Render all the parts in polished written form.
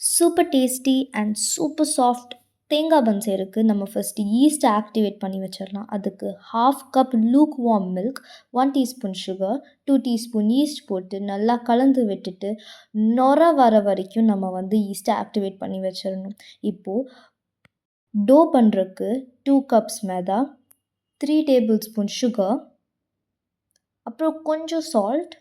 Super tasty and super soft தேங்காய் பன் செய்யறதுக்கு நம்ம ஃபஸ்ட்டு ஈஸ்ட்டை ஆக்டிவேட் பண்ணி வச்சிடலாம். அதுக்கு 1/2 cup lukewarm milk, 1 teaspoon sugar, 2 teaspoon yeast போட்டு நல்லா கலந்து விட்டுட்டு நொர வர வரைக்கும் நம்ம வந்து ஈஸ்ட்டை ஆக்டிவேட் பண்ணி வச்சிடணும். இப்போது டோ பண்ணுறதுக்கு 2 கப்ஸ் மைதா, 3 டேபிள் ஸ்பூன் சுகர், அப்புறம் கொஞ்சம் salt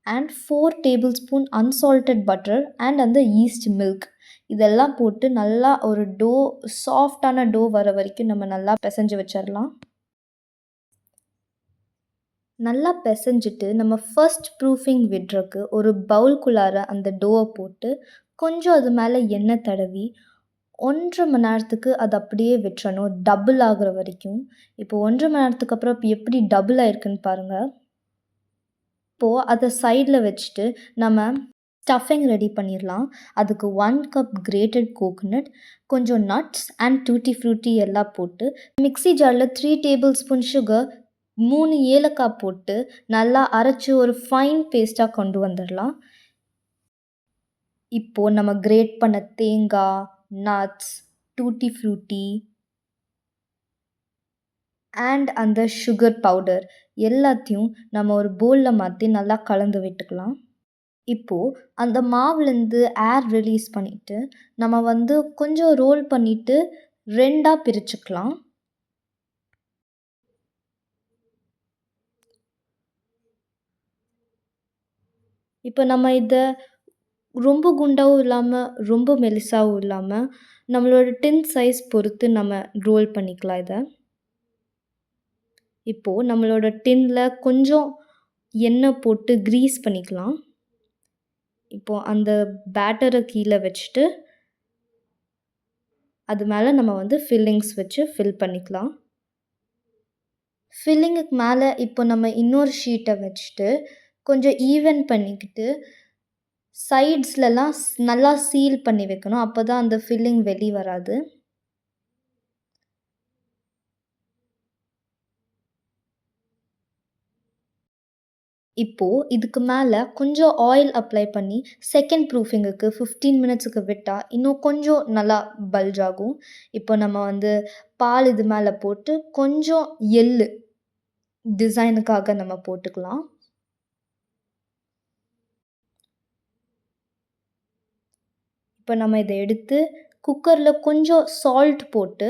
and 4 table spoon unsalted butter and அந்த ஈஸ்ட் மில்க் இதெல்லாம் போட்டு நல்லா ஒரு சாஃப்டான டோ வர வரைக்கும் நம்ம நல்லா பிசைஞ்சு வச்சிடலாம். நல்லா பிசைஞ்சிட்டு நம்ம ஃபர்ஸ்ட் ப்ரூஃபிங் விடுறதுக்கு ஒரு பவுல்குள்ளார அந்த டோவை போட்டு கொஞ்சம் அது மேலே எண்ணெய் தடவி 1.5 மணி நேரத்துக்கு அது அப்படியே விட்டுறணும், டபுள் ஆகுற வரைக்கும். இப்போ 1.5 மணி நேரத்துக்கு அப்புறம் இப்போ எப்படி டபுள் ஆயிருக்குன்னு பாருங்கள். இப்போது அதை சைடில் வச்சுட்டு நம்ம ஸ்டஃபிங் ரெடி பண்ணிடலாம். அதுக்கு 1 கப் கிரேட்டட் கோகோனட், கொஞ்சம் நட்ஸ் அண்ட் டூட்டி ஃப்ரூட்டி எல்லாம் போட்டு மிக்ஸி ஜாரில் 3 டேபிள் ஸ்பூன் சுகர், 3 ஏலக்காய் போட்டு நல்லா அரைச்சி ஒரு ஃபைன் பேஸ்ட்டாக கொண்டு வந்துடலாம். இப்போது நம்ம கிரேட் பண்ண தேங்காய், நட்ஸ், டூட்டி ஃப்ரூட்டி அண்ட் அந்த சுகர் பவுடர் எல்லாத்தையும் நம்ம ஒரு பவுலில் மாற்றி நல்லா கலந்து விட்டுக்கலாம். இப்போது அந்த மாவுலேருந்து ஏர் ரிலீஸ் பண்ணிவிட்டு நம்ம வந்து கொஞ்சம் ரோல் பண்ணிவிட்டு 2ஆக பிரிச்சுக்கலாம். இப்போ நம்ம இதை ரொம்ப குண்டாகவும் இல்லாமல் ரொம்ப மெலிசாகவும் இல்லாமல் நம்மளோட டின் சைஸ் பொறுத்து நம்ம ரோல் பண்ணிக்கலாம். இதை இப்போது நம்மளோட டின்னில் கொஞ்சம் எண்ணெய் போட்டு க்ரீஸ் பண்ணிக்கலாம். இப்போது அந்த பேட்டரை கீழே வச்சுட்டு அது மேலே நம்ம வந்து ஃபில்லிங்ஸ் வச்சு ஃபில் பண்ணிக்கலாம். ஃபில்லிங்குக்கு மேலே இப்போ நம்ம இன்னொரு ஷீட்டை வச்சுட்டு கொஞ்சம் ஈவன் பண்ணிக்கிட்டு சைட்ஸ்லலாம் நல்லா சீல் பண்ணி வைக்கணும். அப்போ தான் அந்த ஃபில்லிங் வெளியே வராது. இப்போது இதுக்கு மேலே கொஞ்சம் ஆயில் அப்ளை பண்ணி செகண்ட் ப்ரூஃபிங்குக்கு 15 மினிட்ஸுக்கு விட்டால் இன்னும் கொஞ்சம் நல்லா பல்ஜ் ஆகும். இப்போ நம்ம வந்து பால் இது மேலே போட்டு கொஞ்சம் எள்ளு டிசைனுக்காக நம்ம போட்டுக்கலாம். இப்போ நம்ம இதை எடுத்து குக்கரில் கொஞ்சம் சால்ட் போட்டு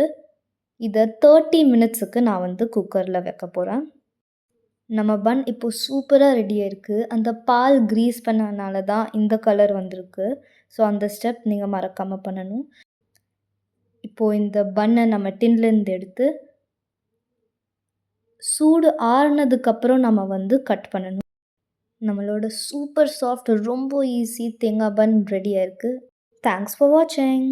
இதை 30 மினிட்ஸுக்கு நான் வந்து குக்கரில் வைக்க போகிறேன். நம்ம பன் இப்போது சூப்பராக ரெடியாக இருக்குது. அந்த பால் க்ரீஸ் பண்ணனால தான் இந்த கலர் வந்திருக்கு. ஸோ அந்த ஸ்டெப் நீங்கள் மறக்காமல் பண்ணணும். இப்போது இந்த பன்னை நம்ம டின்லேருந்து எடுத்து சூடு ஆறுனதுக்கப்புறம் நம்ம வந்து கட் பண்ணணும். நம்மளோட சூப்பர் சாஃப்ட் ரொம்ப ஈஸி தேங்காய் பன் ரெடியாக இருக்குது. தேங்க்ஸ் ஃபார் வாட்சிங்.